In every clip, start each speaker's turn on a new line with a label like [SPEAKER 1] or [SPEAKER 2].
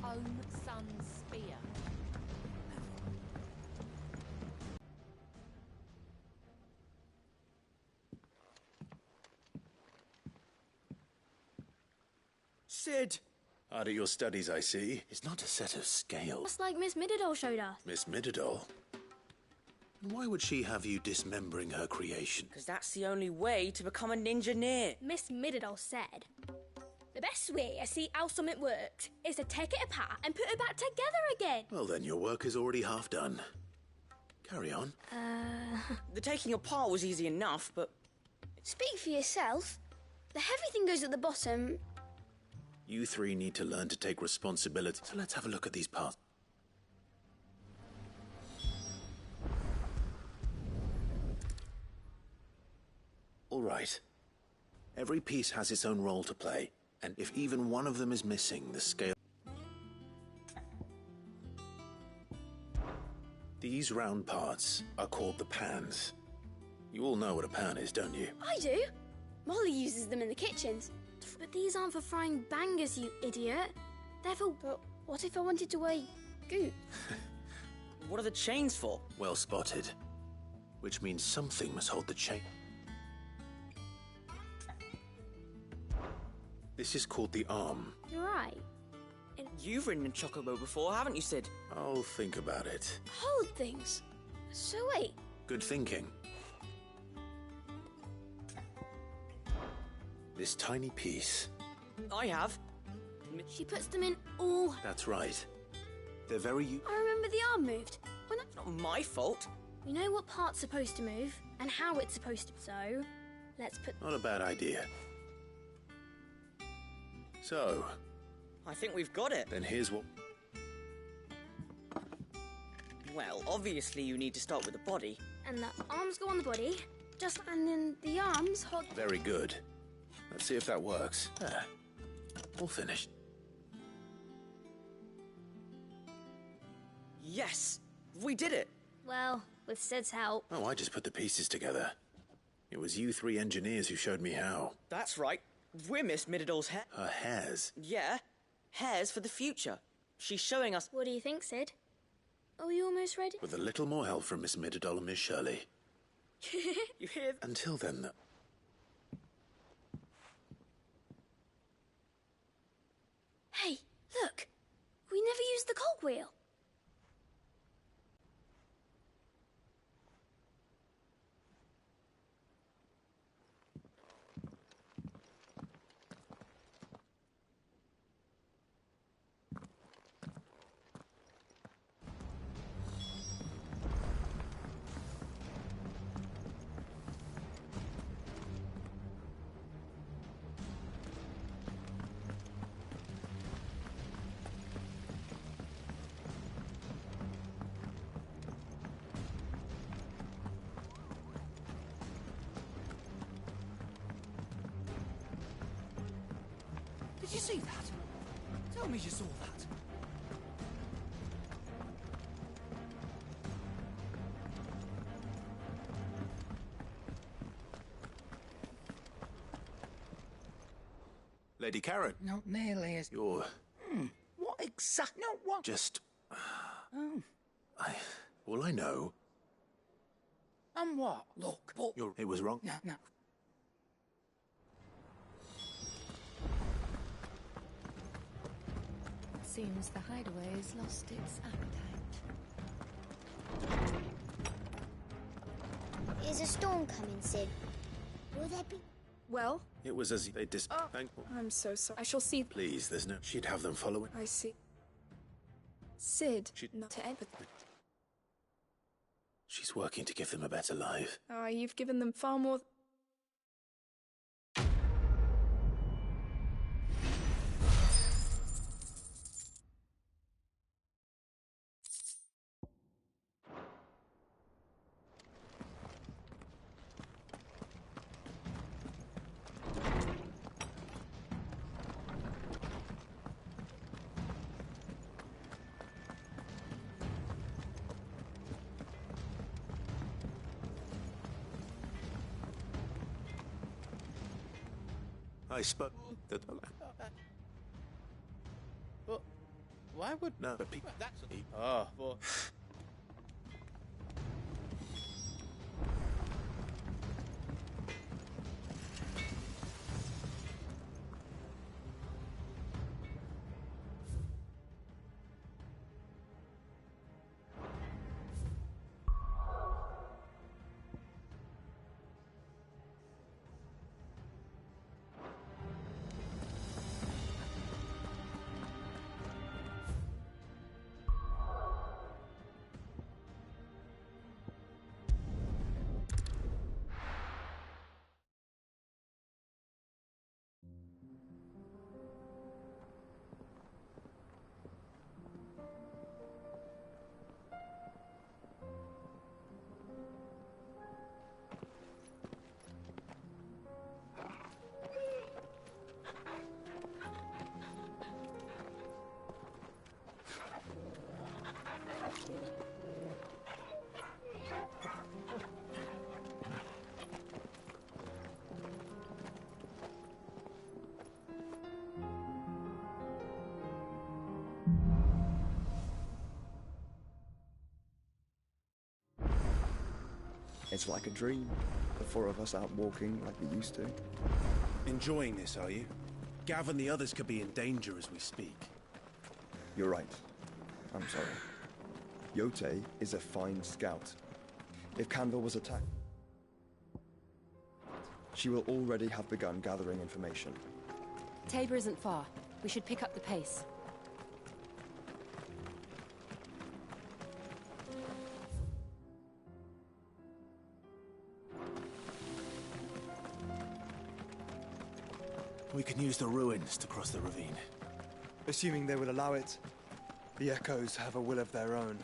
[SPEAKER 1] own son's spear.
[SPEAKER 2] Sid!
[SPEAKER 3] Hard at your studies, I see. It's not a set of scales.
[SPEAKER 4] Just like Miss Middledore showed us.
[SPEAKER 3] Miss Middledore? Why would she have you dismembering her creation?
[SPEAKER 2] Because that's the only way to become a ninja-neer.
[SPEAKER 4] Miss Middledore said, the best way to see how something works is to take it apart and put it back together again.
[SPEAKER 3] Well, then your work is already half done. Carry on.
[SPEAKER 2] The taking apart was easy enough, but...
[SPEAKER 5] Speak for yourself. The heavy thing goes at the bottom.
[SPEAKER 3] You three need to learn to take responsibility. So let's have a look at these parts. All right. Every piece has its own role to play, and if even one of them is missing, the scale... These round parts are called the pans. You all know what a pan is, don't you?
[SPEAKER 5] I do. Molly uses them in the kitchens.
[SPEAKER 4] But these aren't for frying bangers, you idiot. They're for...
[SPEAKER 5] But what if I wanted to weigh goop?
[SPEAKER 2] What are the chains for?
[SPEAKER 3] Well spotted. Which means something must hold the chain. This is called the arm.
[SPEAKER 4] You're right.
[SPEAKER 2] You've ridden a chocobo before, haven't you, Sid?
[SPEAKER 3] I'll think about it.
[SPEAKER 5] Hold things. So wait.
[SPEAKER 3] Good thinking. This tiny piece.
[SPEAKER 2] I have.
[SPEAKER 4] She puts them in all...
[SPEAKER 3] That's right. They're very...
[SPEAKER 5] I remember the arm moved. When
[SPEAKER 2] It's not my fault.
[SPEAKER 4] We know what part's supposed to move and how it's supposed to... So, let's put...
[SPEAKER 3] Not a bad idea. So,
[SPEAKER 2] I think we've got it.
[SPEAKER 3] then here's what...
[SPEAKER 2] Well, obviously you need to start with the body.
[SPEAKER 4] And the arms go on the body, just... And then the arms hold...
[SPEAKER 3] Very good. Let's see if that works. There. All finished.
[SPEAKER 2] Yes! We did it!
[SPEAKER 4] Well, with Sid's help.
[SPEAKER 3] Oh, I just put the pieces together. It was you three engineers who showed me how.
[SPEAKER 2] That's right. We're Miss Middoll's hair.
[SPEAKER 3] Her hairs.
[SPEAKER 2] Yeah. Hairs for the future. She's showing us...
[SPEAKER 4] What do you think, Sid? Are we almost ready?
[SPEAKER 3] With a little more help from Miss Middledore and Miss Shirley.
[SPEAKER 2] You hear?
[SPEAKER 3] Until then...
[SPEAKER 5] Hey, look. We never used the cogwheel.
[SPEAKER 6] Did you see that? Tell me you saw that.
[SPEAKER 3] Lady Karen,
[SPEAKER 6] Not nearly as...
[SPEAKER 3] you're
[SPEAKER 6] What exact... No, what?
[SPEAKER 3] just...
[SPEAKER 6] Oh.
[SPEAKER 3] All I know...
[SPEAKER 6] And what? Look, but...
[SPEAKER 3] It was wrong.
[SPEAKER 6] No, no.
[SPEAKER 1] Seems the hideaway has lost its appetite.
[SPEAKER 7] Is a storm coming, Sid? Will there be...
[SPEAKER 8] Well,
[SPEAKER 3] It was as they Thankful.
[SPEAKER 8] I'm so sorry. I shall see...
[SPEAKER 3] Please, there's no... She'd have them following.
[SPEAKER 8] I see. Sid,
[SPEAKER 3] She-
[SPEAKER 8] not to empathy.
[SPEAKER 3] She's working to give them a better life.
[SPEAKER 8] Ah, you've given them far more...
[SPEAKER 3] I spoke that...
[SPEAKER 9] Why would...
[SPEAKER 3] No, but people...
[SPEAKER 9] That's...
[SPEAKER 3] Oh.
[SPEAKER 9] Well...
[SPEAKER 10] It's like a dream. The four of us out walking like we used to.
[SPEAKER 3] Enjoying this, are you? Gav and the others could be in danger as we speak.
[SPEAKER 10] You're right. I'm sorry. Yote is a fine scout. If Canville was attacked, she will already have begun gathering information.
[SPEAKER 11] Tabor isn't far. We should pick up the pace.
[SPEAKER 3] We can use the ruins to cross the ravine.
[SPEAKER 10] Assuming they will allow it, the Echoes have a will of their own.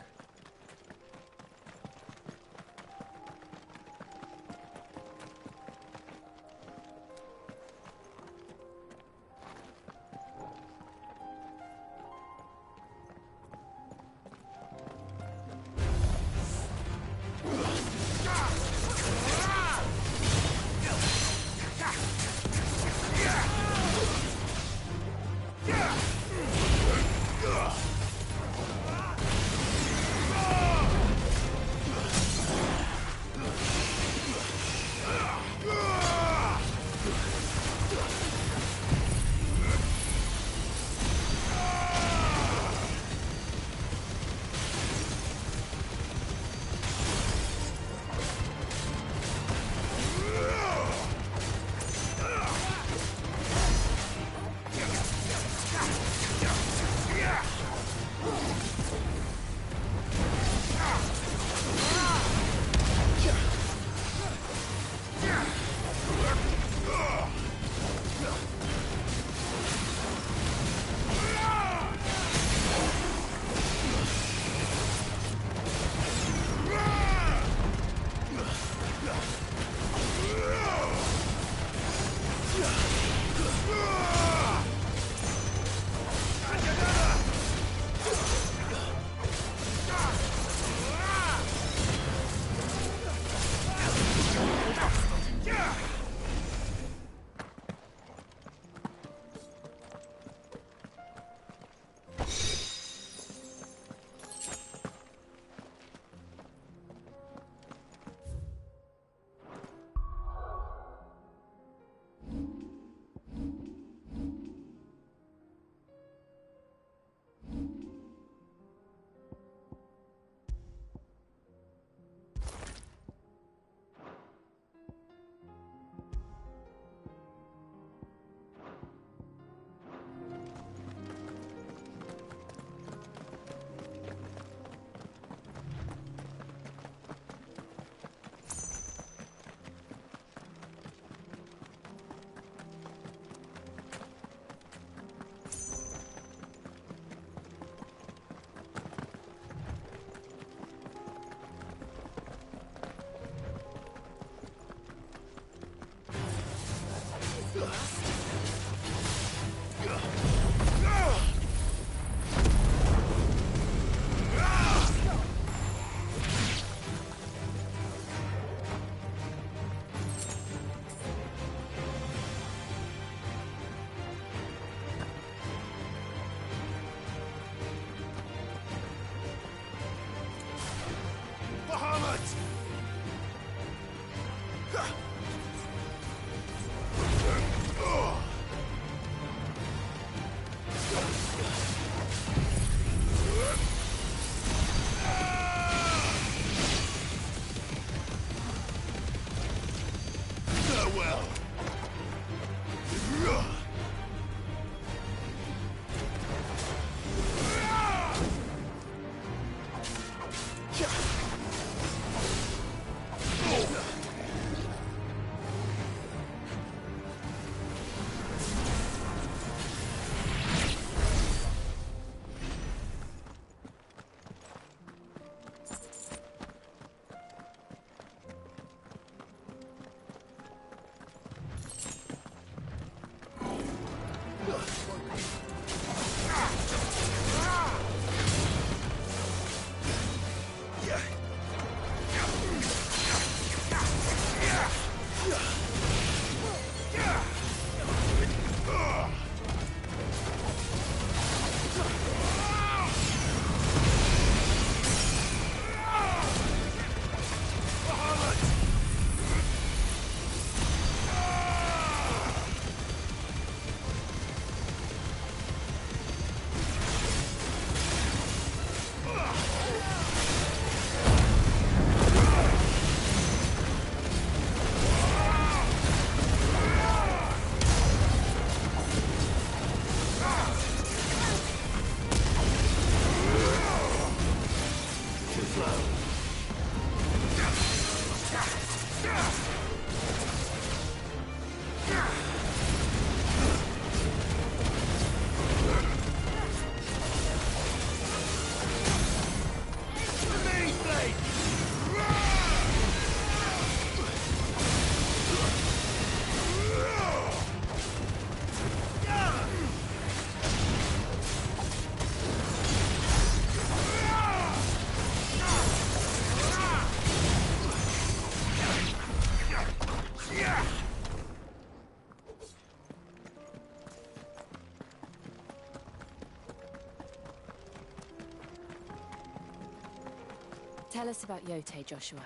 [SPEAKER 11] Tell us about Yote, Joshua.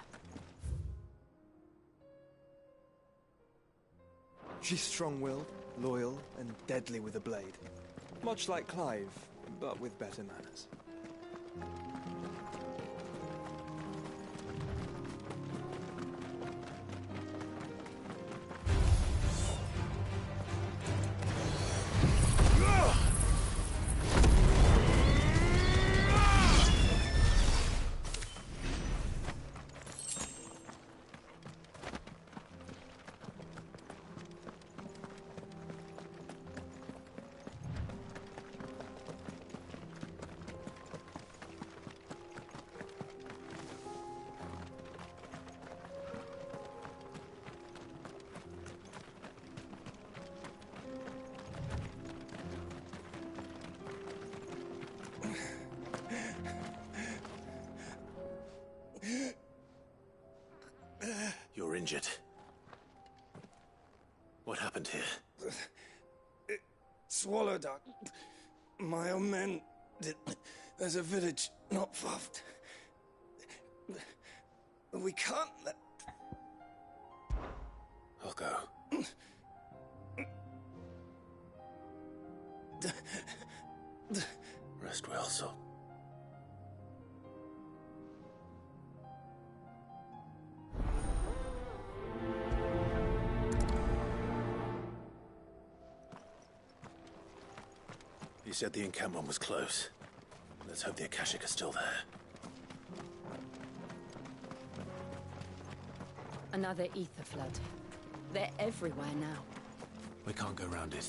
[SPEAKER 10] She's strong-willed, loyal, and deadly with a blade. Much like Clive, but with better manners.
[SPEAKER 3] You're injured. What happened here?
[SPEAKER 10] It swallowed my own men. There's a village not far. We can't let...
[SPEAKER 3] I'll go. Rest well, Sol. You said the encampment was close. Let's hope the Akashic are still there.
[SPEAKER 11] Another ether flood. They're everywhere now.
[SPEAKER 3] We can't go around it.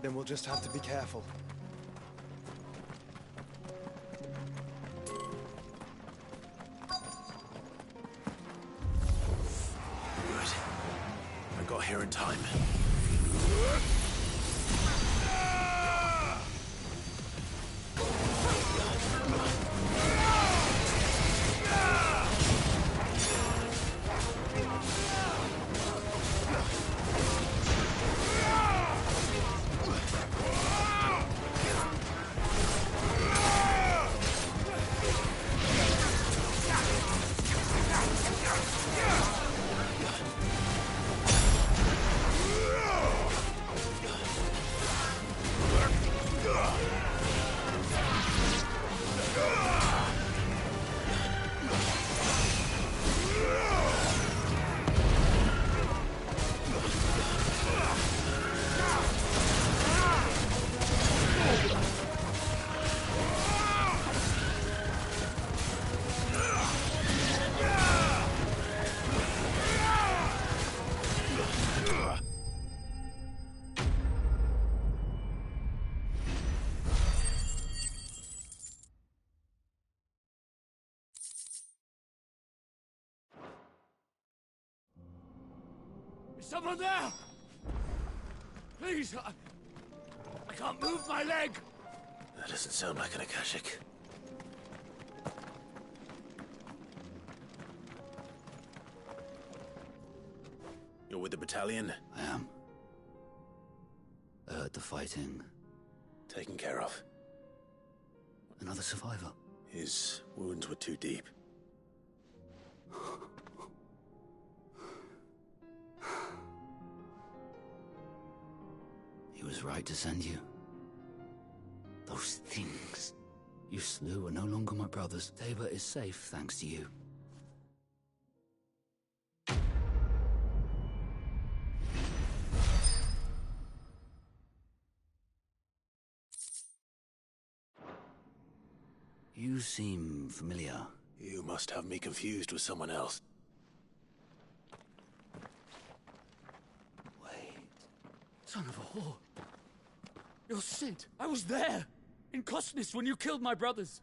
[SPEAKER 10] Then we'll just have to be careful.
[SPEAKER 3] Good. I got here in time.
[SPEAKER 6] Is someone there? Please, I can't move my leg.
[SPEAKER 3] That doesn't sound like an Akashic. You're with the battalion?
[SPEAKER 9] I am. I heard the fighting.
[SPEAKER 3] Taken care of.
[SPEAKER 9] Another survivor.
[SPEAKER 3] His wounds were too deep.
[SPEAKER 9] He was right to send you. Those things you slew are no longer my brothers. Tabor is safe thanks to you. You seem familiar.
[SPEAKER 3] You must have me confused with someone else.
[SPEAKER 9] Wait.
[SPEAKER 6] Son of a whore. You're Sid. I was there. In Cosnis when you killed my brothers.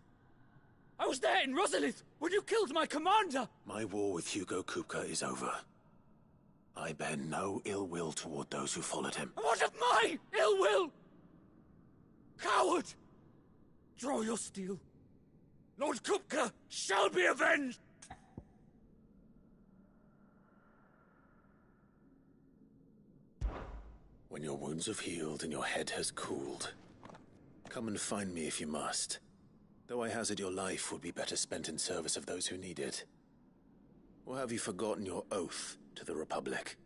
[SPEAKER 6] I was there in Rosalith when you killed my commander.
[SPEAKER 3] My war with Hugo Kupka is over. I bear no ill will toward those who followed him.
[SPEAKER 6] And what of my ill will? Coward! Draw your steel. Lord Kupka shall be avenged!
[SPEAKER 3] When your wounds have healed and your head has cooled, come and find me if you must. Though I hazard your life would be better spent in service of those who need it. Or have you forgotten your oath to the Republic?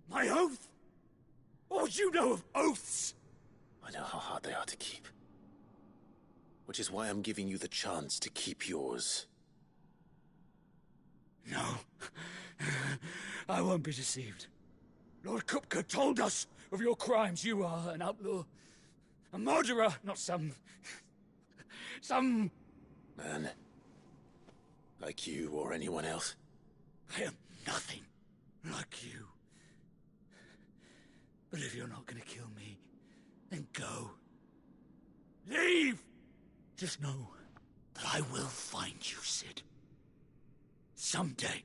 [SPEAKER 6] My oath? What would you know of oaths?
[SPEAKER 3] I know how hard they are to keep. Which is why I'm giving you the chance to keep yours.
[SPEAKER 6] No. I won't be deceived. Lord Kupka told us of your crimes. You are an outlaw. A murderer, not some
[SPEAKER 3] man. Like you or anyone else.
[SPEAKER 6] I am nothing like you. But if you're not gonna kill me, then go. Leave! Just know that I will find you, Sid. Someday.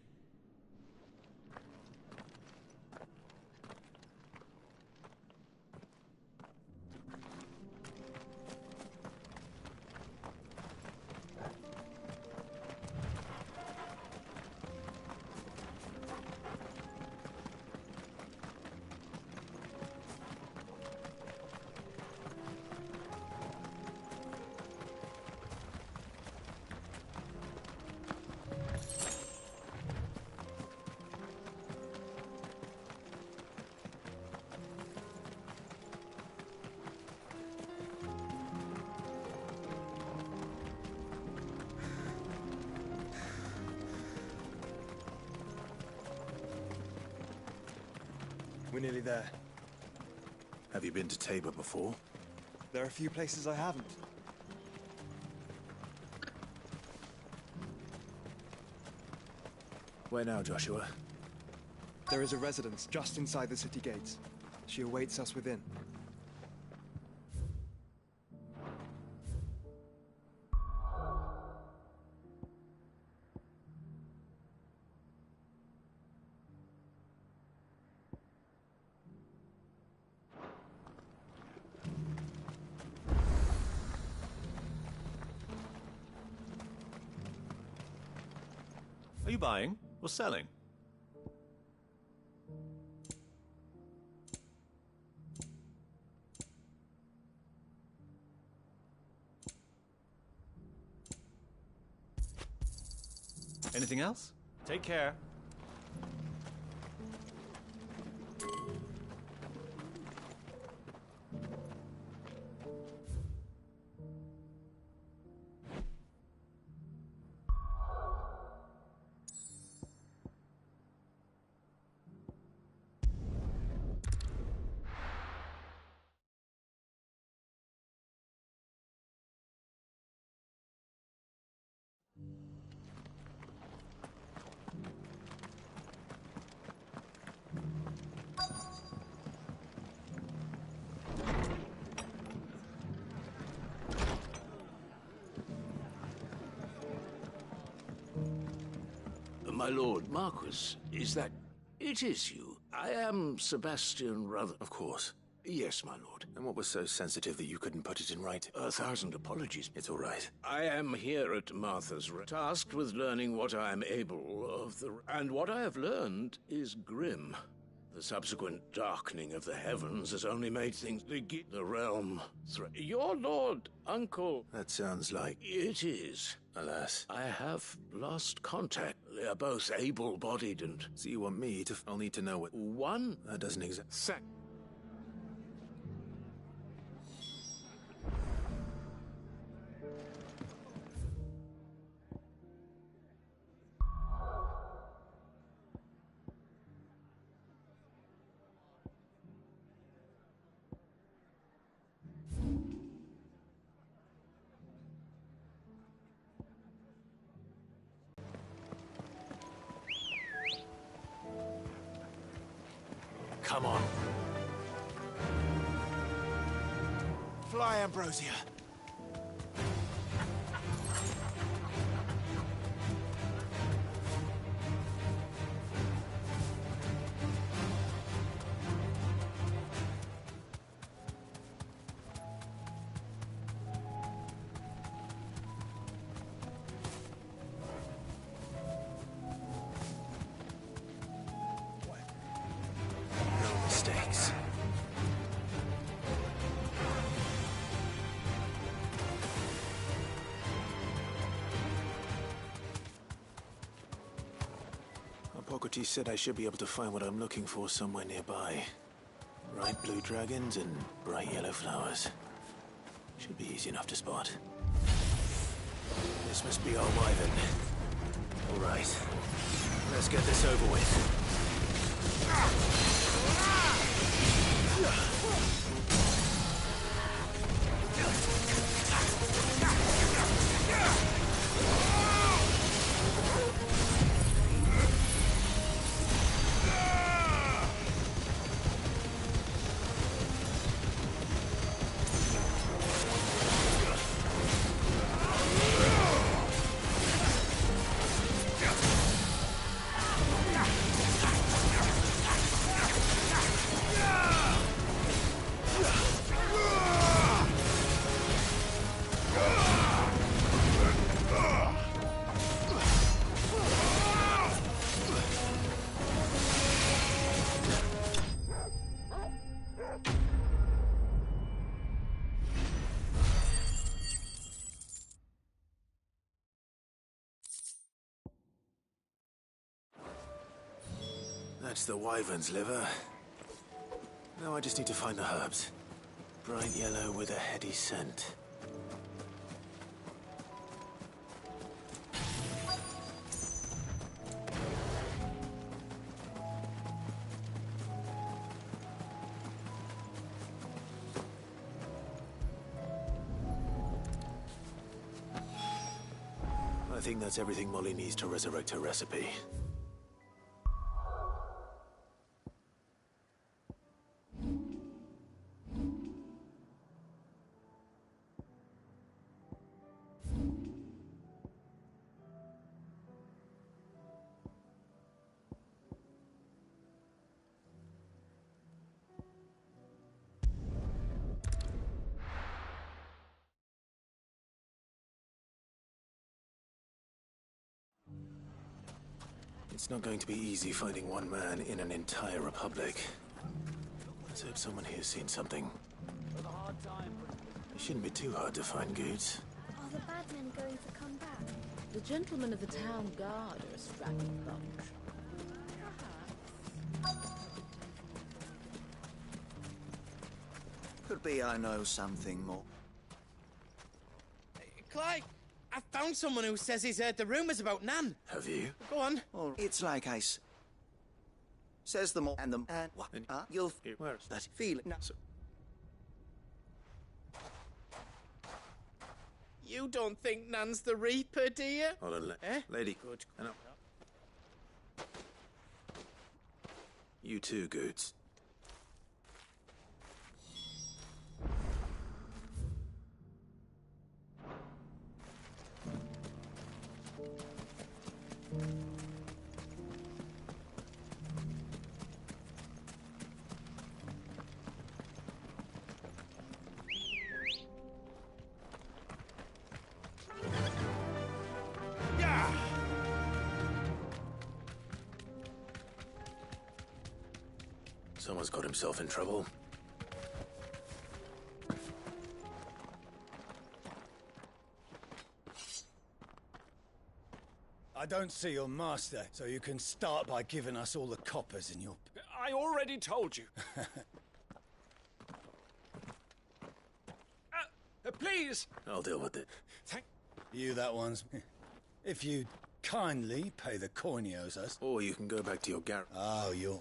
[SPEAKER 10] We're nearly there.
[SPEAKER 3] Have you been to Tabor before?
[SPEAKER 10] There are a few places I haven't.
[SPEAKER 3] Where now, Joshua?
[SPEAKER 10] There is a residence just inside the city gates. She awaits us within.
[SPEAKER 12] Are you buying or selling? Anything else? Take care.
[SPEAKER 13] My lord, Marquis, is that... It is you. I am Sebastian Ruther...
[SPEAKER 3] Of course.
[SPEAKER 13] Yes, my lord.
[SPEAKER 3] And what was so sensitive that you couldn't put it in writing?
[SPEAKER 13] 1,000 apologies.
[SPEAKER 3] It's all right.
[SPEAKER 13] I am here at Martha's tasked with learning what I am able of the... And what I have learned is grim. The subsequent darkening of the heavens has only made things... The realm... Your lord, uncle...
[SPEAKER 3] That sounds like...
[SPEAKER 13] It is.
[SPEAKER 3] Alas.
[SPEAKER 13] I have lost contact. They are both able-bodied and...
[SPEAKER 3] So you want me to... I'll need to know what...
[SPEAKER 13] One...
[SPEAKER 3] That doesn't exactly... Come on.
[SPEAKER 14] Fly, Ambrosia.
[SPEAKER 3] No mistakes. Yoti said I should be able to find what I'm looking for somewhere nearby. Bright blue dragons and bright yellow flowers. Should be easy enough to spot. This must be our wyvern. All right. Let's get this over with. That's the wyvern's liver. Now I just need to find the herbs. Bright yellow with a heady scent. I think that's everything Molly needs to resurrect her recipe. It's not going to be easy finding one man in an entire republic. Let's hope someone here's seen something. It shouldn't be too hard to find goods.
[SPEAKER 7] Are the bad men going to come back?
[SPEAKER 15] The gentlemen of the town guard are a strapping bunch.
[SPEAKER 16] Could be I know something more.
[SPEAKER 17] Clive, I found someone who says he's heard the rumours about Nan.
[SPEAKER 3] Have you?
[SPEAKER 17] Go on.
[SPEAKER 16] Oh, it's like says them all and them and what? You'll
[SPEAKER 3] where's
[SPEAKER 16] that feeling. No.
[SPEAKER 17] You don't think Nan's the Reaper, do you?
[SPEAKER 3] Hold on, lady. Good. No. You too, Goods. Someone's got himself in trouble.
[SPEAKER 6] I don't see your master, so you can start by giving us all the coppers in your...
[SPEAKER 18] I already told you. Please!
[SPEAKER 3] I'll deal with it.
[SPEAKER 18] Thank
[SPEAKER 6] you, that one's... If you'd kindly pay the coin he owes us...
[SPEAKER 3] Or you can go back to your garret.
[SPEAKER 6] Oh, you're...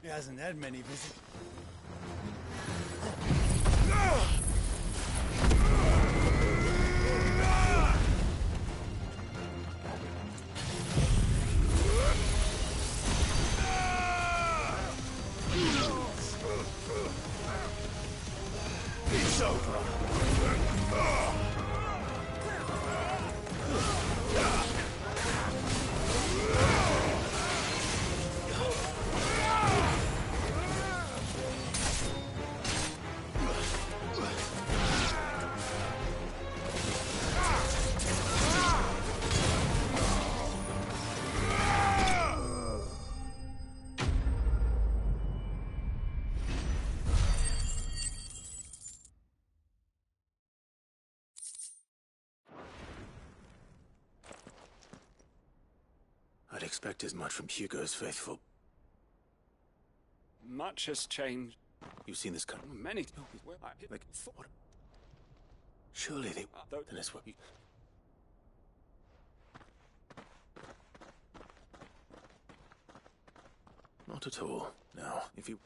[SPEAKER 6] He hasn't had many visits.
[SPEAKER 3] It's over. I'd expect as much from Hugo's faithful.
[SPEAKER 18] Much has changed.
[SPEAKER 3] You've seen this cut.
[SPEAKER 18] Many.
[SPEAKER 3] Like, what? Surely they. Then it's what you. Not at all. Now, if you.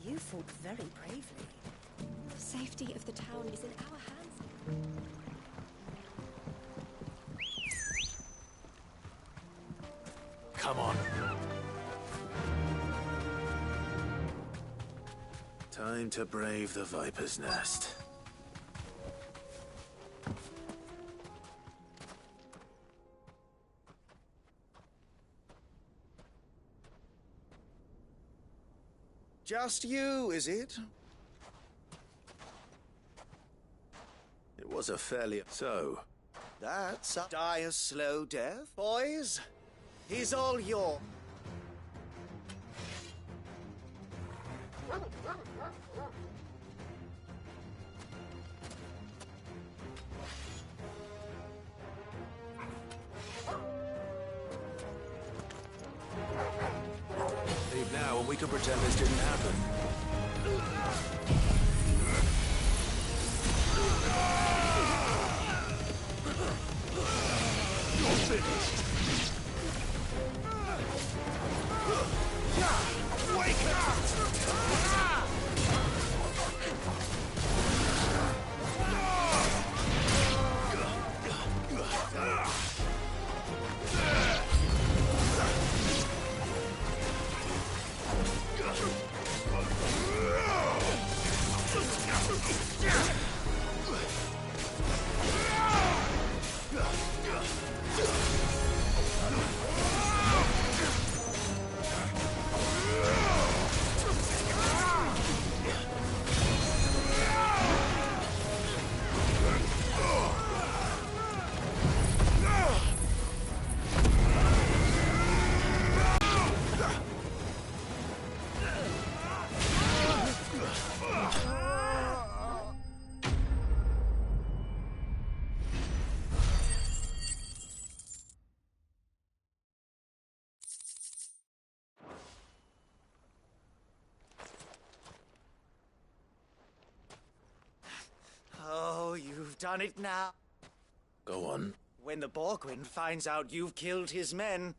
[SPEAKER 15] You fought very bravely.
[SPEAKER 4] The safety of the town is in our hands.
[SPEAKER 3] Come on. Time to brave the Viper's Nest.
[SPEAKER 16] Just you, is it?
[SPEAKER 3] It was a fairly... So...
[SPEAKER 16] That's a die a slow death, boys. He's all yours.
[SPEAKER 3] Leave now and we can pretend this didn't happen. You're finished. Wake up!
[SPEAKER 16] Oh, you've done it now.
[SPEAKER 3] Go on.
[SPEAKER 16] When the Borgwyn finds out you've killed his men,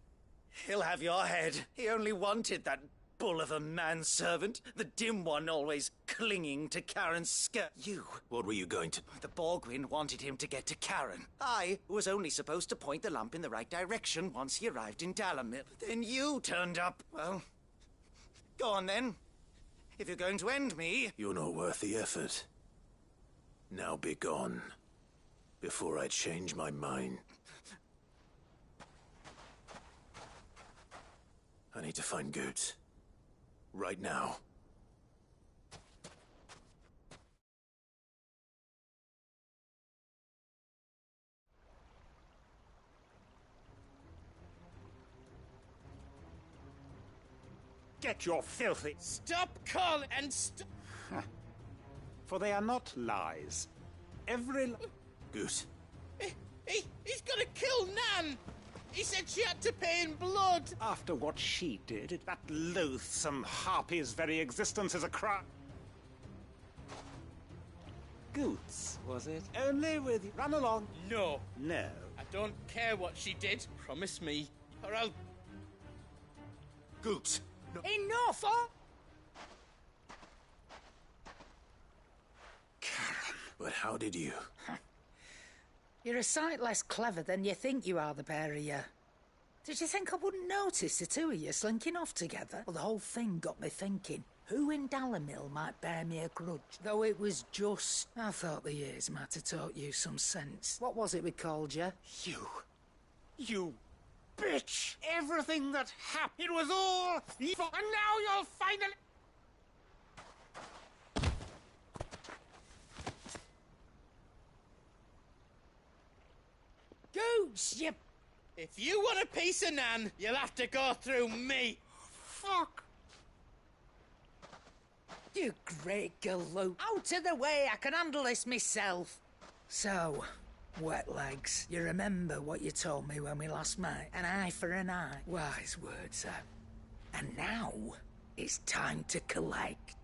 [SPEAKER 16] he'll have your head. He only wanted that bull of a manservant, the dim one always clinging to Karen's skirt. You.
[SPEAKER 3] What were you going to...
[SPEAKER 16] The Borgwyn wanted him to get to Karen. I was only supposed to point the lamp in the right direction once he arrived in Dalamil. Then you turned up. Well, go on then. If you're going to end me...
[SPEAKER 3] You're not worth the effort. Now be gone, before I change my mind. I need to find Goots. Right now.
[SPEAKER 19] Get your filthy...
[SPEAKER 17] Stop calling and stop...
[SPEAKER 19] For they are not lies. Every...
[SPEAKER 3] Goose.
[SPEAKER 17] He's gonna kill Nan! He said she had to pay in blood!
[SPEAKER 19] After what she did, that loathsome harpy's very existence is a crime. Goots, was it? Only with... Run along.
[SPEAKER 17] No.
[SPEAKER 19] No.
[SPEAKER 17] I don't care what she did. Promise me, or I'll...
[SPEAKER 3] Goots!
[SPEAKER 17] No. Enough! Oh!
[SPEAKER 3] But how did you?
[SPEAKER 15] You're a sight less clever than you think you are, the pair of you. Did you think I wouldn't notice the two of you slinking off together? Well, the whole thing got me thinking, who in Dalamil might bear me a grudge? Though it was just... I thought the years might have taught you some sense. What was it we called you?
[SPEAKER 19] You bitch! Everything that happened, it was all evil, and now you'll finally...
[SPEAKER 15] boots, you...
[SPEAKER 17] If you want a piece of Nan, you'll have to go through me.
[SPEAKER 15] Fuck! You great galoot. Out of the way, I can handle this myself. So, wet legs, you remember what you told me when we last met? An eye for an eye. Wise words, sir. And now, it's time to collect.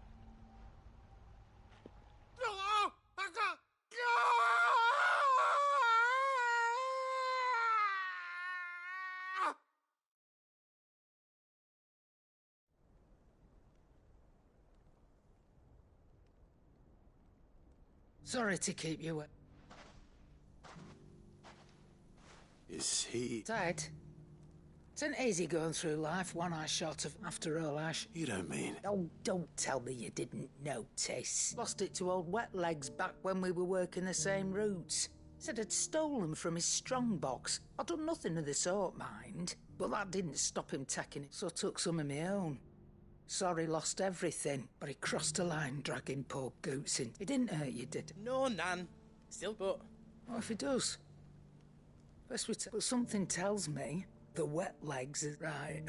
[SPEAKER 15] Sorry to keep you...
[SPEAKER 3] Is he...
[SPEAKER 15] Ted, it's an easy going through life, one eye shot of after all, Ash.
[SPEAKER 3] You don't mean...
[SPEAKER 15] Oh, don't tell me you didn't notice. Lost it to old Wet Legs back when we were working the same routes. Said I'd stolen from his strongbox. I'd done nothing of the sort, mind. But that didn't stop him taking it, so I took some of my own. Sorry, lost everything, but he crossed a line dragging poor Goots in. It didn't hurt you, did it?
[SPEAKER 17] No, Nan. Still but...
[SPEAKER 15] What if he does? Best we but something tells me the Wet Legs is right.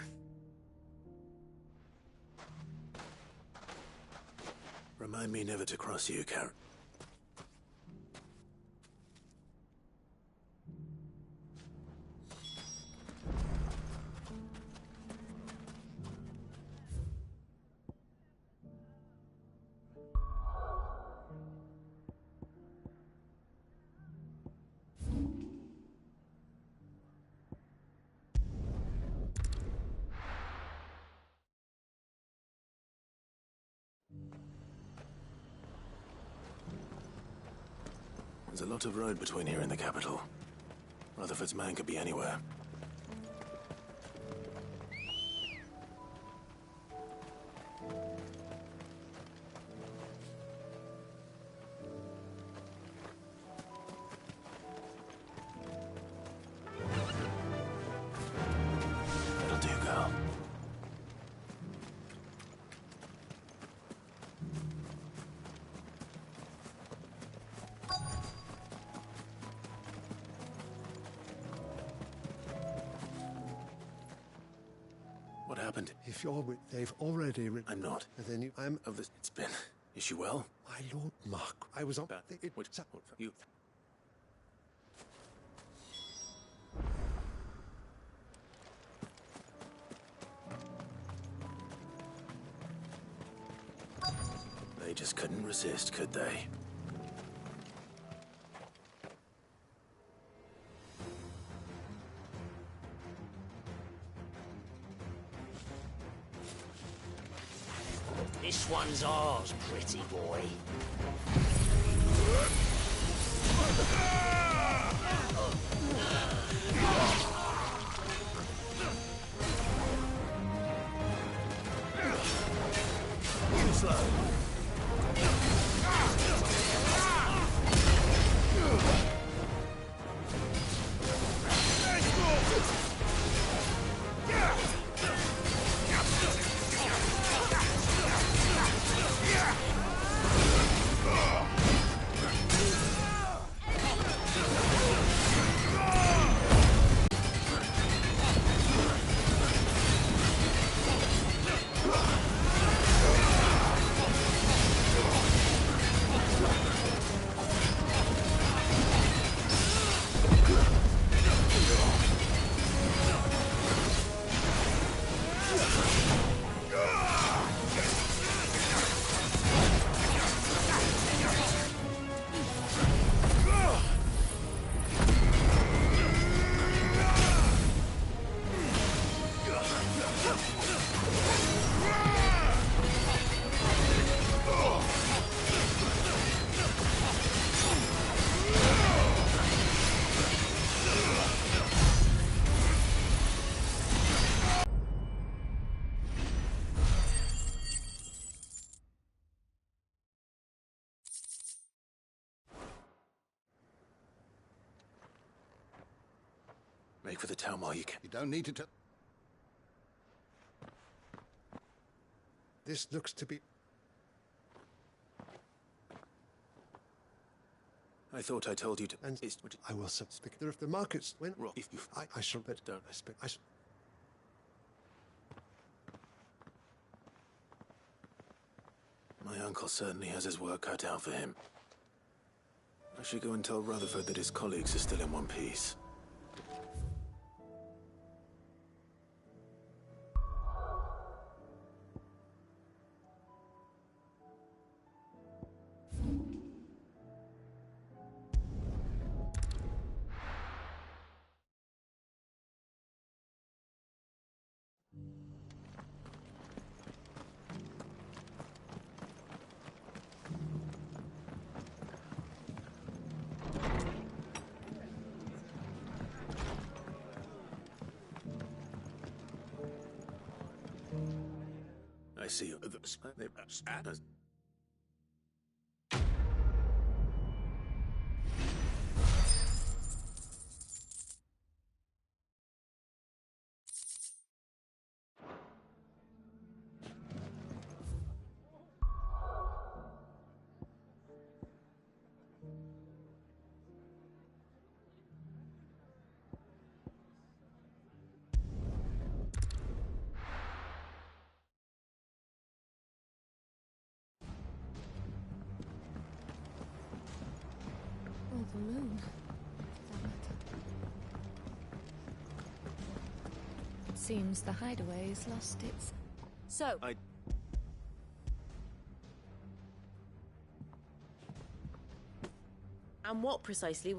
[SPEAKER 3] Remind me never to cross you, Karen. There's a lot of road between here and the capital. Rutherford's man could be anywhere. That'll do, girl. What happened?
[SPEAKER 20] If you're with, they've already written.
[SPEAKER 3] I'm not.
[SPEAKER 20] And then I'm
[SPEAKER 3] of this. It's been. Is she well?
[SPEAKER 20] My lord, Mark. I was on.
[SPEAKER 3] You. They just couldn't resist, could they?
[SPEAKER 21] This one's ours, pretty boy.
[SPEAKER 3] Too slow. Make for the town while you can.
[SPEAKER 20] You don't need to. This looks to be.
[SPEAKER 3] I thought I told you to.
[SPEAKER 20] And I will speak. If the markets win,
[SPEAKER 3] If you.
[SPEAKER 20] I shall bet.
[SPEAKER 3] Don't.
[SPEAKER 20] I shall.
[SPEAKER 3] My uncle certainly has his work cut out for him. I should go and tell Rutherford that his colleagues are still in one piece. I see you.
[SPEAKER 1] Oh, the moon. It seems the hideaway's lost its...
[SPEAKER 11] So... And what precisely...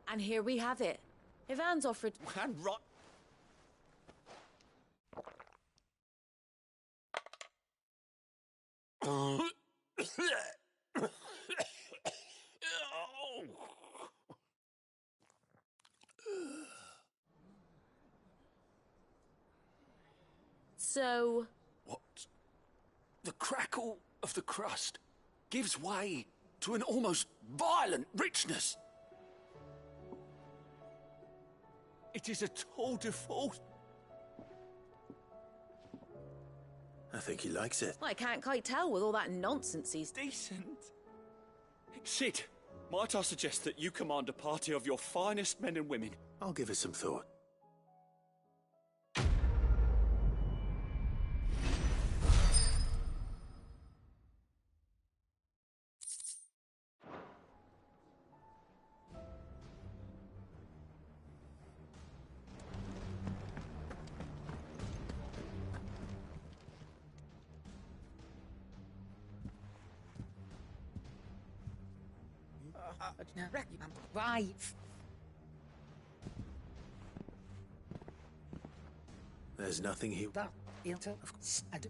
[SPEAKER 11] And here we have it. If Anne's offered...
[SPEAKER 6] And rot...
[SPEAKER 11] So...
[SPEAKER 18] What? The crackle of the crust gives way to an almost violent richness. It is a tour de force.
[SPEAKER 3] I think he likes it.
[SPEAKER 11] I can't quite tell with all that nonsense he's...
[SPEAKER 18] Decent. Sid, might I suggest that you command a party of your finest men and women?
[SPEAKER 3] I'll give it some thought.
[SPEAKER 15] Right.
[SPEAKER 3] There's nothing he...
[SPEAKER 15] That into... I do.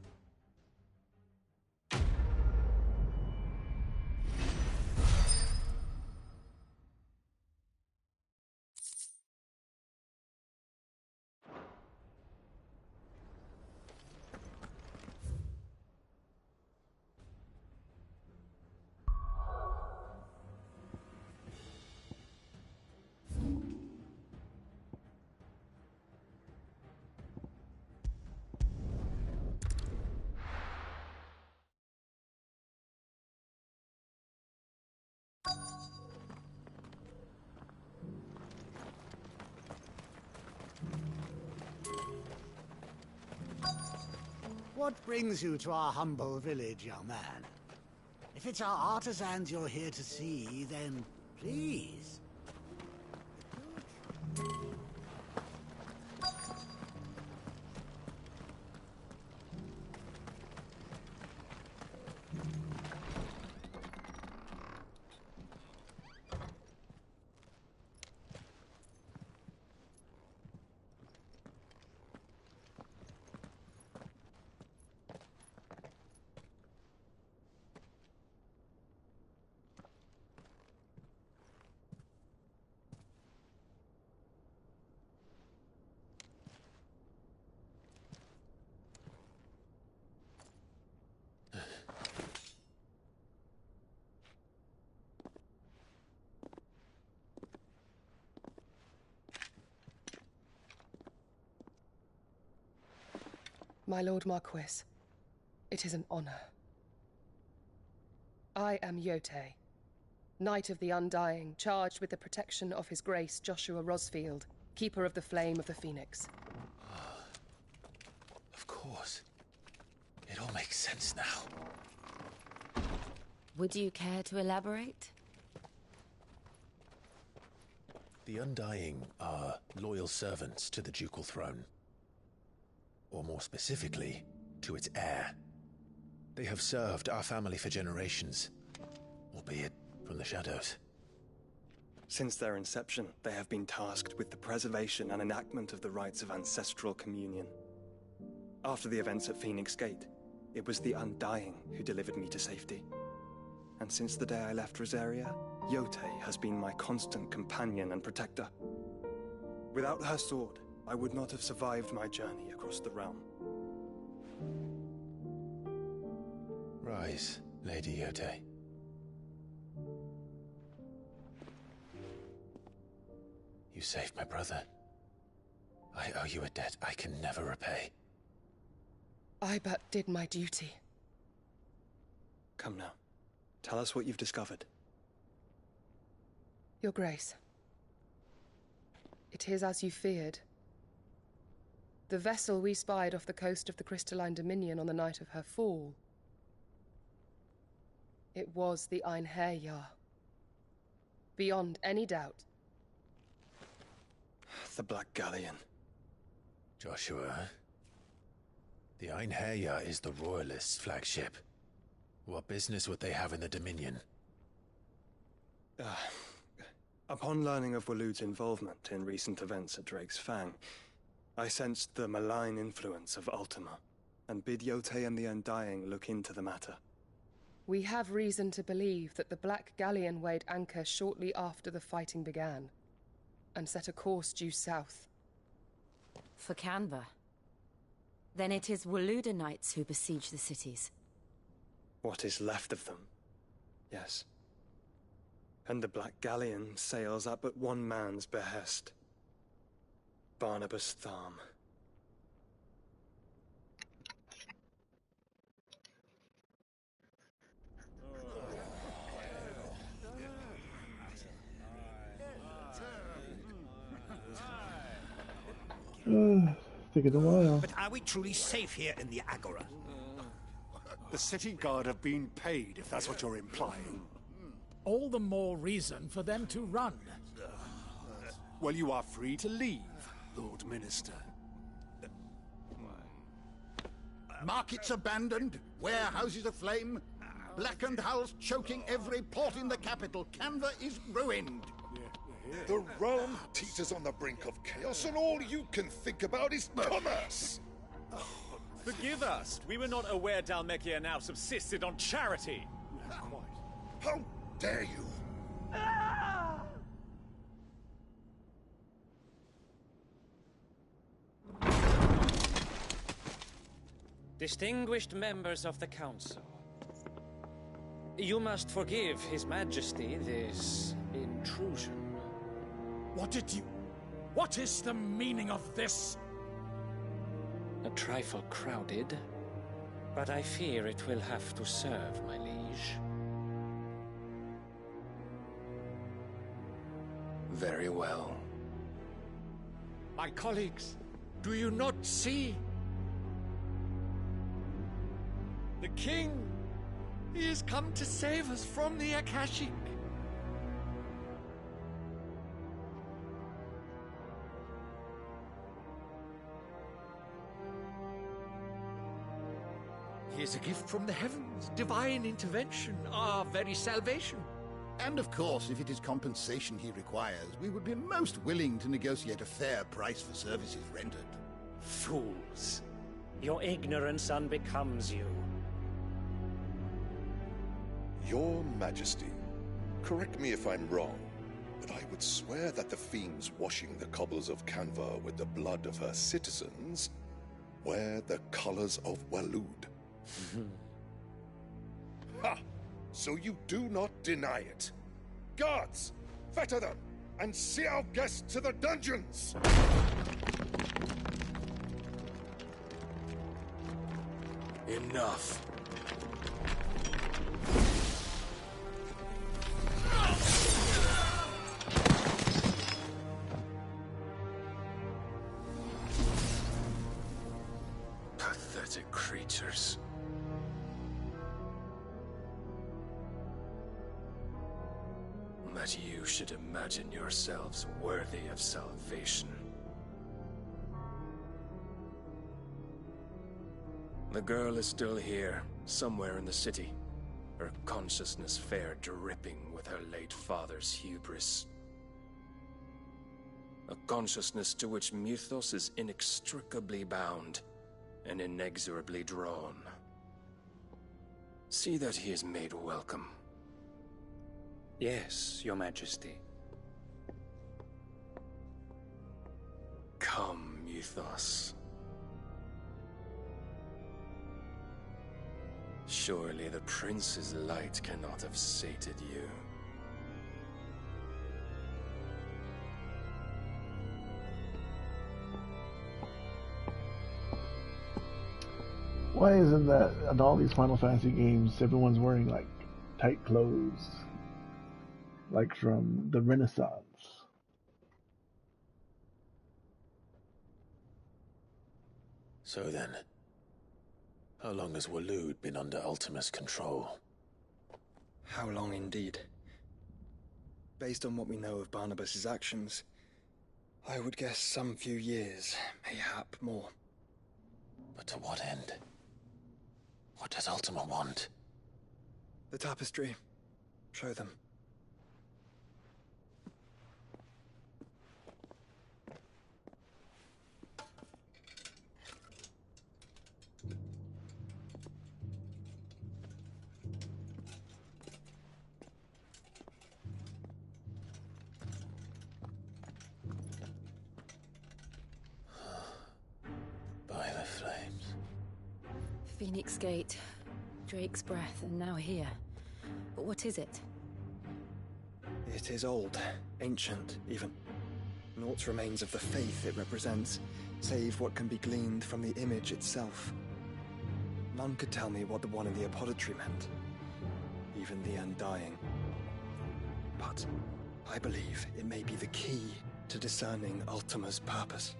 [SPEAKER 2] What brings you to our humble village, young man? If it's our artisans you're here to see, then please.
[SPEAKER 5] My Lord Marquis, it is an honor. I am Yotei, Knight of the Undying, charged with the protection of His Grace Joshua Rosfield, Keeper of the Flame of the Phoenix.
[SPEAKER 3] Of course. It all makes sense now.
[SPEAKER 11] Would you care to elaborate?
[SPEAKER 3] The Undying are loyal servants to the ducal throne. Or more specifically, to its heir. They have served our family for generations, albeit from the shadows.
[SPEAKER 22] Since their inception, they have been tasked with the preservation and enactment of the rites of ancestral communion. After the events at Phoenix Gate, it was the Undying who delivered me to safety. And since the day I left Rosaria, Yotei has been my constant companion and protector. Without her sword, I would not have survived my journey across the realm.
[SPEAKER 3] Rise, Lady Yotei. You saved my brother. I owe you a debt I can never repay.
[SPEAKER 5] I but did my duty.
[SPEAKER 22] Come now. Tell us what you've discovered.
[SPEAKER 5] Your Grace. It is as you feared. The vessel we spied off the coast of the Crystalline Dominion on the night of her fall. It was the Einherjar. Beyond any doubt.
[SPEAKER 22] The Black Galleon.
[SPEAKER 3] Joshua, the Einherjar is the Royalists' flagship. What business would they have in the Dominion?
[SPEAKER 22] Upon learning of Waloed's involvement in recent events at Drake's Fang, I sensed the malign influence of Ultima, and bid Yotei and the Undying look into the matter.
[SPEAKER 5] We have reason to believe that the Black Galleon weighed anchor shortly after the fighting began, and set a course due south.
[SPEAKER 11] For Canva. Then it is Waloeda Knights who besiege the cities.
[SPEAKER 22] What is left of them? Yes. And the Black Galleon sails at but one man's behest. Barnabas Tharm.
[SPEAKER 23] Taking a while.
[SPEAKER 14] But are we truly safe here in the Agora? The city guard have been paid, if that's what you're implying.
[SPEAKER 6] All the more reason for them to run.
[SPEAKER 14] Well, you are free to leave, Lord Minister.
[SPEAKER 24] Markets abandoned, warehouses aflame, blackened hulls choking every port in the capital. Canva is ruined.
[SPEAKER 25] The realm teeters on the brink of chaos, and all you can think about is commerce.
[SPEAKER 12] Forgive us. We were not aware Dhalmekia now subsisted on charity.
[SPEAKER 25] How dare you?
[SPEAKER 26] Distinguished members of the Council, you must forgive His Majesty this intrusion.
[SPEAKER 6] What is the meaning of this?
[SPEAKER 26] A trifle crowded, but I fear it will have to serve, my liege.
[SPEAKER 25] Very well.
[SPEAKER 6] My colleagues, do you not see? The King! He has come to save us from the Akashic! He is a gift from the heavens, divine intervention, our very salvation.
[SPEAKER 24] And of course, if it is compensation he requires, we would be most willing to negotiate a fair price for services rendered.
[SPEAKER 21] Fools. Your ignorance unbecomes you.
[SPEAKER 25] Your Majesty, correct me if I'm wrong, but I would swear that the fiends washing the cobbles of Canva with the blood of her citizens wear the colors of Waloed. Ha! So you do not deny it. Guards, fetter them, and see our guests to the dungeons!
[SPEAKER 18] Enough. Pathetic creatures. That you should imagine yourselves worthy of salvation. The girl is still here, somewhere in the city, her consciousness fair dripping with her late father's hubris. A consciousness to which Mythos is inextricably bound and inexorably drawn. See that he is made welcome.
[SPEAKER 26] Yes, Your Majesty.
[SPEAKER 18] Come, Mythos. Surely the prince's light cannot have sated you.
[SPEAKER 23] Why isn't that in all these Final Fantasy games, everyone's wearing like tight clothes, like from the Renaissance?
[SPEAKER 3] So then, how long has Waloed been under Ultima's control?
[SPEAKER 22] How long indeed? Based on what we know of Barnabas's actions, I would guess some few years, mayhap more.
[SPEAKER 3] But to what end? What does Ultima want?
[SPEAKER 22] The tapestry. Show them.
[SPEAKER 3] By the flames.
[SPEAKER 11] Phoenix Gate, Drake's Breath, and now here. But what is it?
[SPEAKER 22] It is old, ancient, even. Naught remains of the faith it represents, save what can be gleaned from the image itself. None could tell me what the one in the apothecary meant, even the Undying. But I believe it may be the key to discerning Ultima's purpose.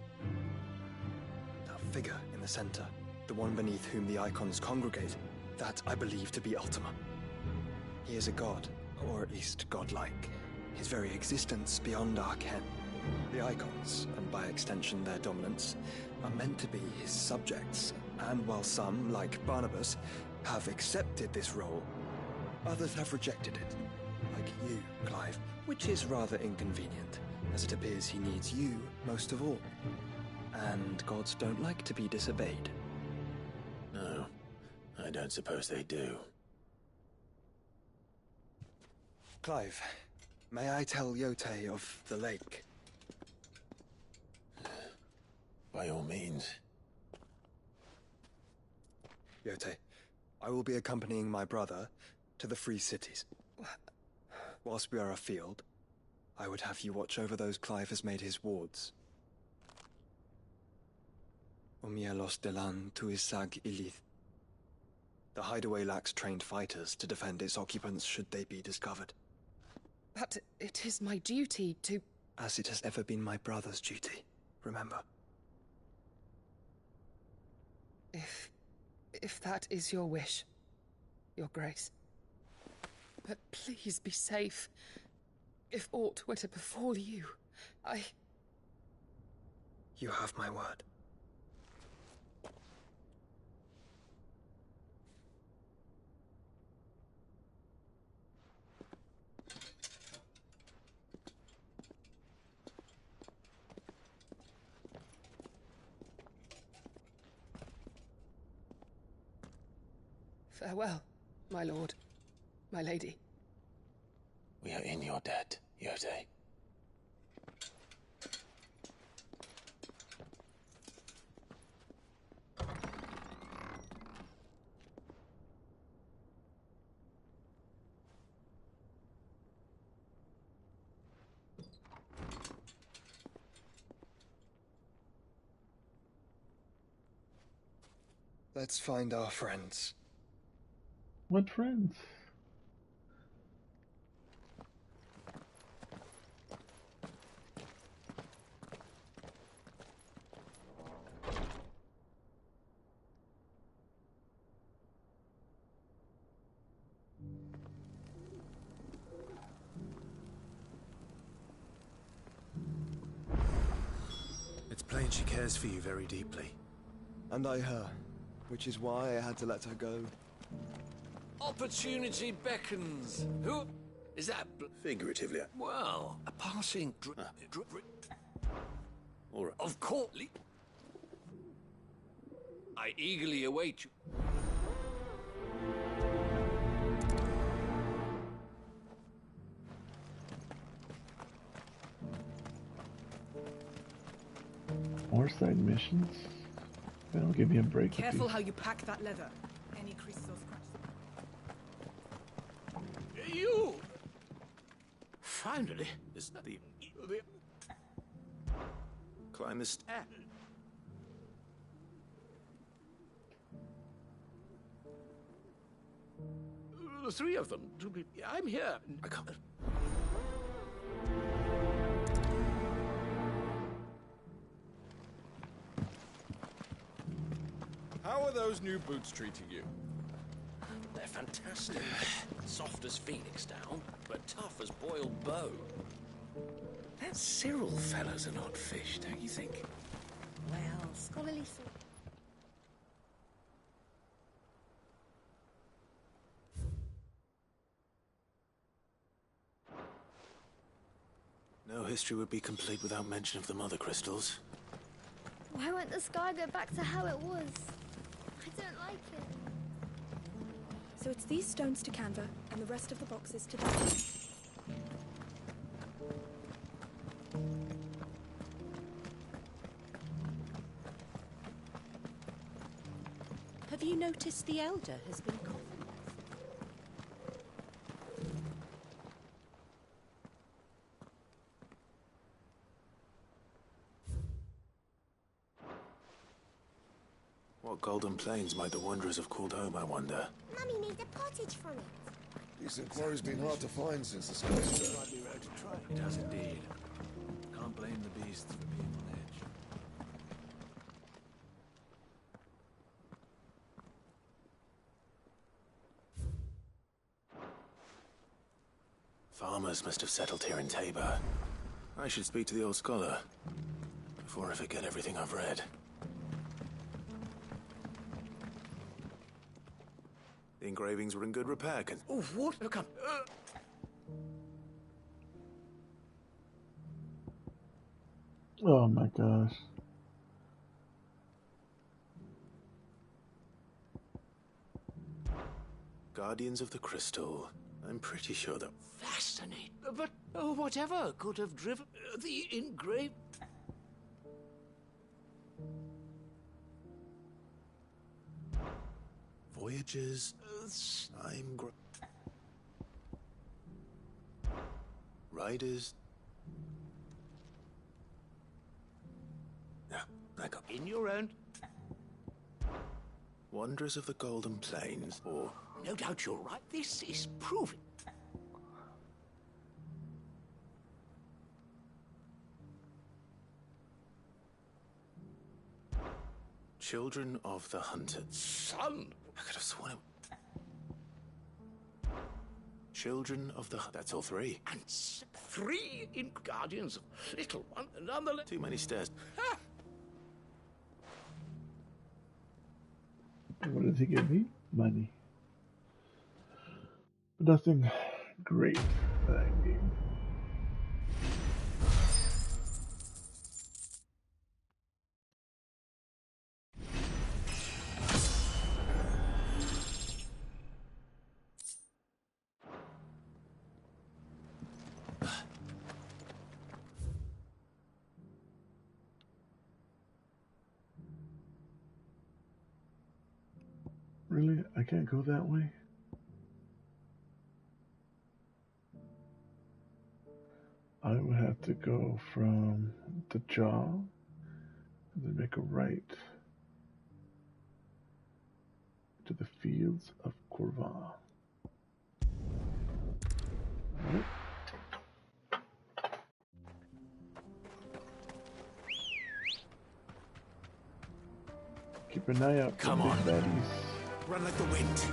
[SPEAKER 22] That figure in the center, the one beneath whom the icons congregate, that I believe to be Ultima. He is a god, or at least godlike, his very existence beyond our ken. The icons, and by extension their dominants, are meant to be his subjects, and while some, like Barnabas, have accepted this role, others have rejected it, like you, Clive, which is rather inconvenient, as it appears he needs you most of all. And gods don't like to be disobeyed.
[SPEAKER 3] No, I don't suppose they do.
[SPEAKER 22] Clive, may I tell Yote of the lake?
[SPEAKER 3] By all means.
[SPEAKER 22] Yote, I will be accompanying my brother to the Free Cities. Whilst we are afield, I would have you watch over those Clive has made his wards. Omielos delan tuisag ilith. The hideaway lacks trained fighters to defend its occupants should they be discovered.
[SPEAKER 5] But it is my duty to...
[SPEAKER 22] As it has ever been my brother's duty, remember.
[SPEAKER 5] If that is your wish, Your Grace. But please be safe. If aught were to befall you,
[SPEAKER 22] You have my word.
[SPEAKER 5] Farewell, my lord, my lady.
[SPEAKER 3] We are in your debt, Yote.
[SPEAKER 22] Let's find our friends.
[SPEAKER 23] What friends?
[SPEAKER 3] It's plain she cares for you very deeply.
[SPEAKER 22] And I her, which is why I had to let her go.
[SPEAKER 4] Opportunity beckons. Who is that?
[SPEAKER 3] Figuratively.
[SPEAKER 4] Well, a passing
[SPEAKER 3] All right.
[SPEAKER 4] of course. I eagerly await you.
[SPEAKER 23] More side missions? They don't give me a break.
[SPEAKER 7] Careful how you pack that leather. Any creases or scratches.
[SPEAKER 4] You! Finally, is that the
[SPEAKER 3] Climb this.
[SPEAKER 4] The three of them. I'm here.
[SPEAKER 3] I can't.
[SPEAKER 12] How are those new boots treating you?
[SPEAKER 4] They're fantastic. Soft as phoenix down, but tough as boiled bow. That Cyril fellow's an odd fish, don't you think?
[SPEAKER 7] Well, scholarly sort.
[SPEAKER 3] No history would be complete without mention of the mother crystals.
[SPEAKER 8] Why won't the sky go back to how it was? I don't like it.
[SPEAKER 7] So it's these stones to Canva, and the rest of the boxes to Dad.
[SPEAKER 9] Have you noticed the Elder has been coughing?
[SPEAKER 3] What golden plains might the wanderers have called home, I wonder?
[SPEAKER 8] Mummy made a pottage from it.
[SPEAKER 25] These quarry's been hard to find since the sky.
[SPEAKER 4] Might be rare to try. It has indeed. Can't blame the beasts for being on edge.
[SPEAKER 3] Farmers must have settled here in Tabor. I should speak to the old scholar before I forget everything I've read. The engravings were in good repair,
[SPEAKER 4] Oh, what? Come.
[SPEAKER 23] Oh my gosh.
[SPEAKER 3] Guardians of the Crystal. I'm pretty sure that...
[SPEAKER 4] Fascinating. But whatever could have driven the engraved...
[SPEAKER 3] Voyages... Riders... Yeah, I got...
[SPEAKER 4] In your own...
[SPEAKER 3] Wanderers of the Golden Plains, or...
[SPEAKER 4] No doubt you're right. This is proving...
[SPEAKER 3] Children of the Hunted.
[SPEAKER 4] Son!
[SPEAKER 3] I could have sworn it... Children of the... That's all three.
[SPEAKER 4] And three in Guardians of Little One, nonetheless...
[SPEAKER 3] Too many stairs.
[SPEAKER 4] Ha!
[SPEAKER 23] What does he give me? Money. Nothing great that I need. Really? I can't go that way? I would have to go from the jaw and then make a right. to the fields of Corvan. Nope. Keep an eye out for big baddies.
[SPEAKER 6] Run like the wind.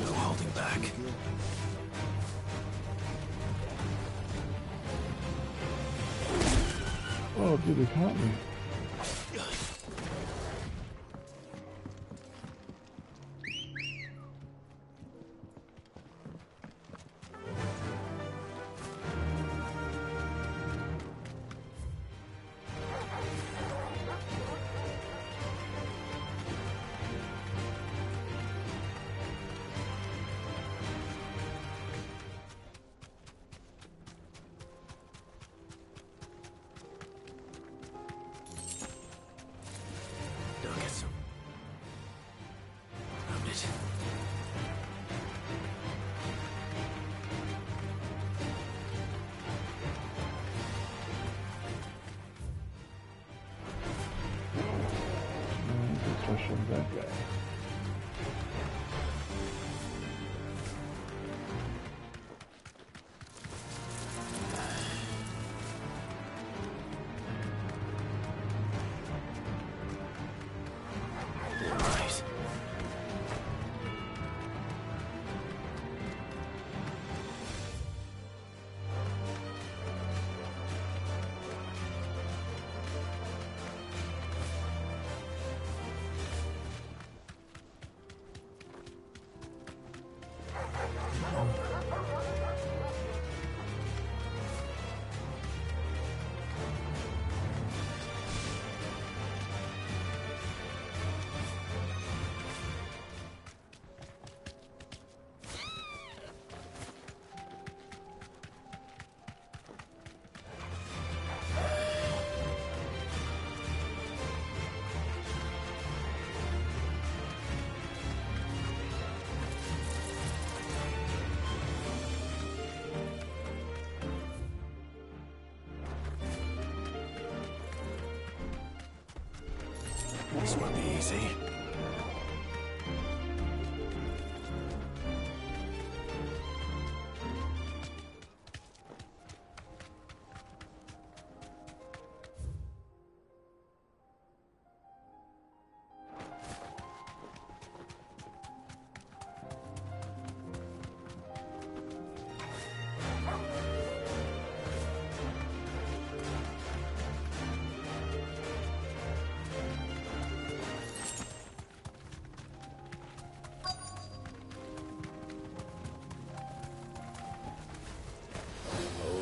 [SPEAKER 3] No holding back.
[SPEAKER 23] Oh, dude, they caught me. Rush on that guy.
[SPEAKER 3] Right. This won't be easy.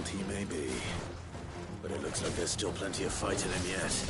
[SPEAKER 3] He may be, but it looks like there's still plenty of fight in him yet.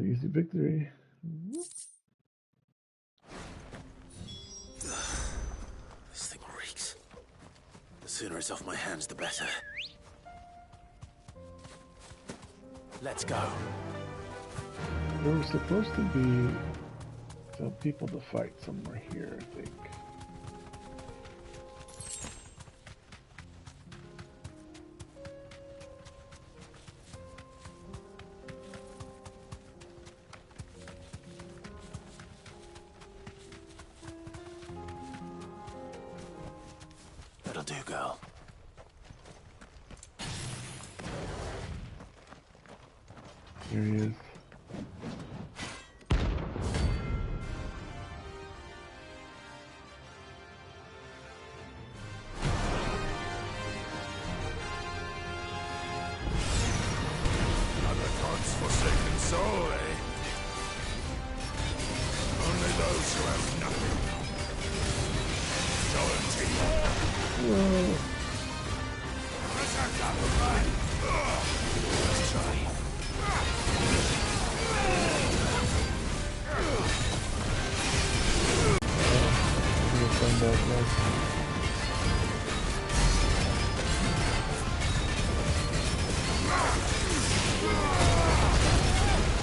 [SPEAKER 23] Easy victory.
[SPEAKER 3] This thing reeks. The sooner it's off my hands, the better. Let's go.
[SPEAKER 23] There was supposed to be some people to fight somewhere here, I think.
[SPEAKER 3] That'll do, girl.
[SPEAKER 23] Here he is.
[SPEAKER 10] Another god's forsaken soul, eh? Only those who have nothing.
[SPEAKER 23] Whoa.
[SPEAKER 10] Let's try.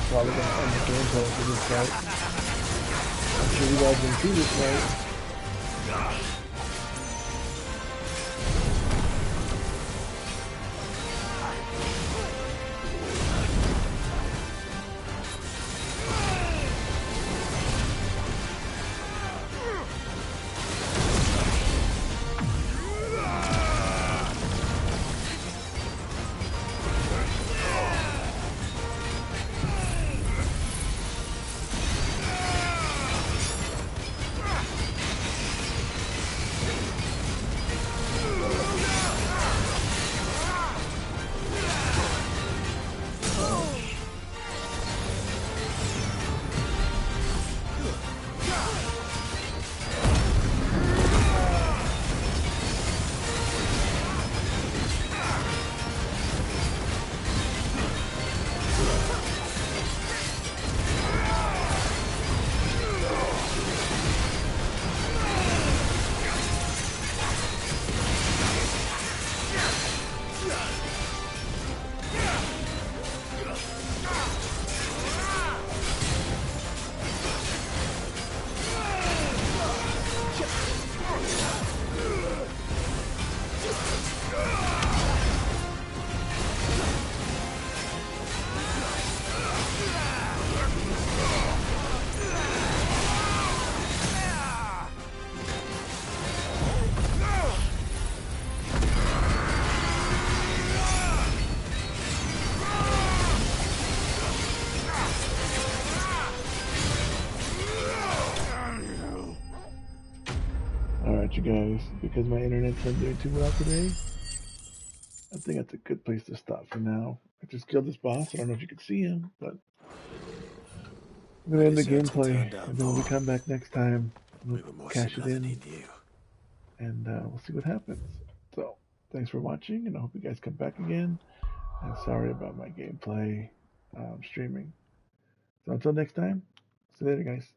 [SPEAKER 23] Probably gonna end the gameplay for this fight. I'm sure you guys can see this fight. Alright, you guys, because my internet's not doing too well today, I think that's a good place to stop for now. I just killed this boss. I don't know if you can see him, but I'm going to end the gameplay, and then when we come back next time, we'll cash it in, and we'll see what happens. So, thanks for watching, and I hope you guys come back again, and sorry about my gameplay streaming. So until next time, see you later, guys.